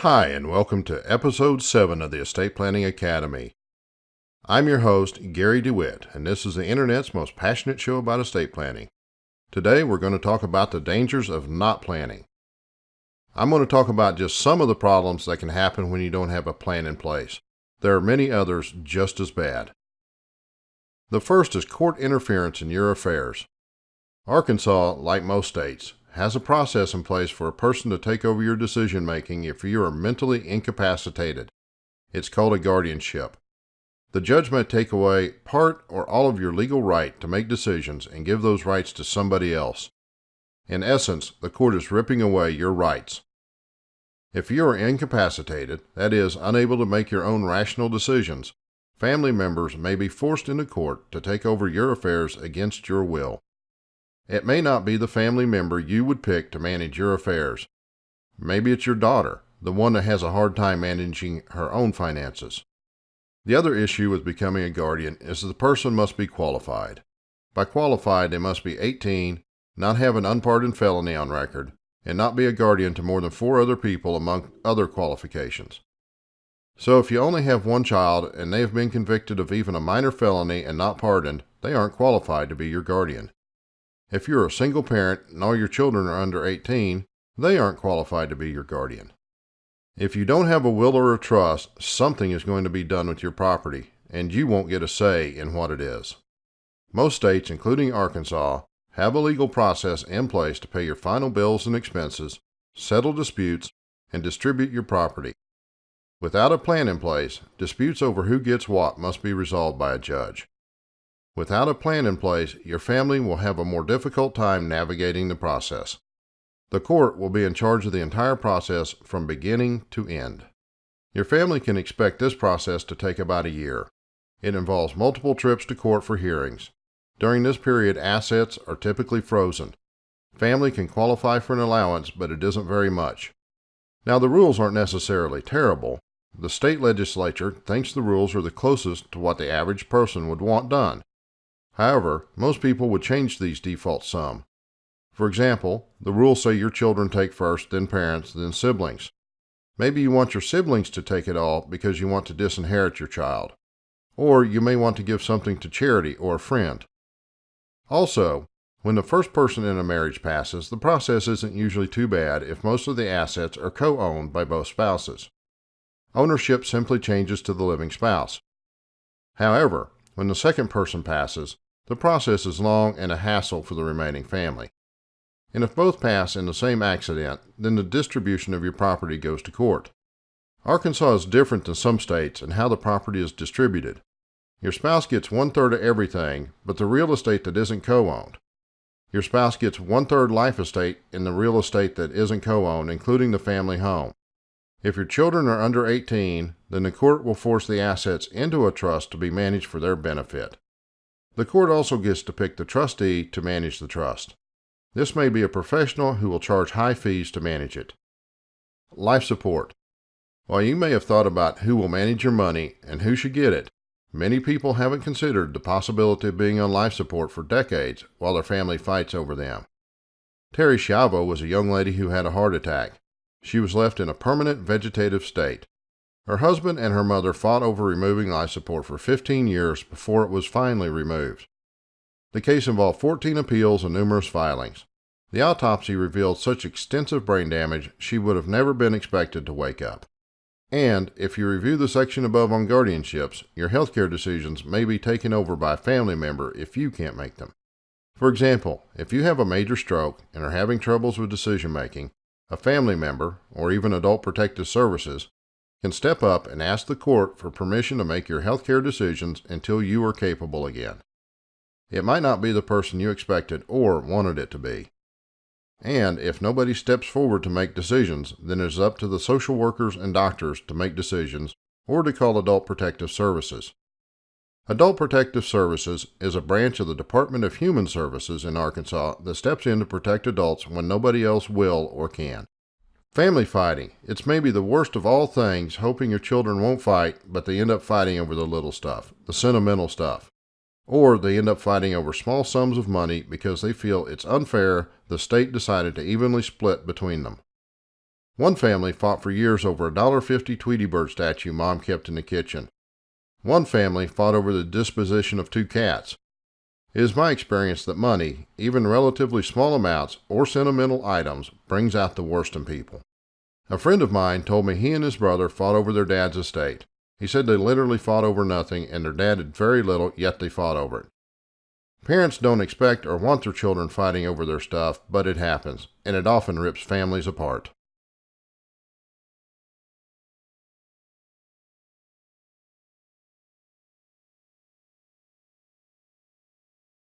Hi, and welcome to Episode 7 of the Estate Planning Academy. I'm your host, Gary DeWitt, and this is the Internet's most passionate show about estate planning. Today, we're going to talk about the dangers of not planning. I'm going to talk about just some of the problems that can happen when you don't have a plan in place. There are many others just as bad. The first is court interference in your affairs. Arkansas, like most states, has a process in place for a person to take over your decision-making if you are mentally incapacitated. It's called a guardianship. The judge may take away part or all of your legal right to make decisions and give those rights to somebody else. In essence, the court is ripping away your rights. If you are incapacitated, that is, unable to make your own rational decisions, family members may be forced into court to take over your affairs against your will. It may not be the family member you would pick to manage your affairs. Maybe it's your daughter, the one that has a hard time managing her own finances. The other issue with becoming a guardian is that the person must be qualified. By qualified, they must be 18, not have an unpardoned felony on record, and not be a guardian to more than 4 other people among other qualifications. So if you only have one child and they have been convicted of even a minor felony and not pardoned, they aren't qualified to be your guardian. If you're a single parent and all your children are under 18, they aren't qualified to be your guardian. If you don't have a will or a trust, something is going to be done with your property, and you won't get a say in what it is. Most states, including Arkansas, have a legal process in place to pay your final bills and expenses, settle disputes, and distribute your property. Without a plan in place, disputes over who gets what must be resolved by a judge. Without a plan in place, your family will have a more difficult time navigating the process. The court will be in charge of the entire process from beginning to end. Your family can expect this process to take about a year. It involves multiple trips to court for hearings. During this period, assets are typically frozen. Family can qualify for an allowance, but it isn't very much. Now, the rules aren't necessarily terrible. The state legislature thinks the rules are the closest to what the average person would want done. However, most people would change these defaults some. For example, the rules say your children take first, then parents, then siblings. Maybe you want your siblings to take it all because you want to disinherit your child. Or you may want to give something to charity or a friend. Also, when the first person in a marriage passes, the process isn't usually too bad if most of the assets are co-owned by both spouses. Ownership simply changes to the living spouse. However, when the second person passes, the process is long and a hassle for the remaining family. And if both pass in the same accident, then the distribution of your property goes to court. Arkansas is different than some states in how the property is distributed. Your spouse gets 1/3 of everything, but the real estate that isn't co-owned. Your spouse gets 1/3 life estate in the real estate that isn't co-owned, including the family home. If your children are under 18, then the court will force the assets into a trust to be managed for their benefit. The court also gets to pick the trustee to manage the trust. This may be a professional who will charge high fees to manage it. Life support. While you may have thought about who will manage your money and who should get it, many people haven't considered the possibility of being on life support for decades while their family fights over them. Terry Schiavo was a young lady who had a heart attack. She was left in a permanent vegetative state. Her husband and her mother fought over removing life support for 15 years before it was finally removed. The case involved 14 appeals and numerous filings. The autopsy revealed such extensive brain damage she would have never been expected to wake up. And if you review the section above on guardianships, your healthcare decisions may be taken over by a family member if you can't make them. For example, if you have a major stroke and are having troubles with decision making, a family member, or even Adult Protective Services, can step up and ask the court for permission to make your healthcare decisions until you are capable again. It might not be the person you expected or wanted it to be. And if nobody steps forward to make decisions, then it is up to the social workers and doctors to make decisions or to call Adult Protective Services. Adult Protective Services is a branch of the Department of Human Services in Arkansas that steps in to protect adults when nobody else will or can. Family fighting. It's maybe the worst of all things, hoping your children won't fight, but they end up fighting over the little stuff, the sentimental stuff. Or they end up fighting over small sums of money because they feel it's unfair the state decided to evenly split between them. One family fought for years over a $1.50 Tweety Bird statue Mom kept in the kitchen. One family fought over the disposition of 2 cats. It is my experience that money, even relatively small amounts or sentimental items, brings out the worst in people. A friend of mine told me he and his brother fought over their dad's estate. He said they literally fought over nothing, and their dad had very little, yet they fought over it. Parents don't expect or want their children fighting over their stuff, but it happens, and it often rips families apart.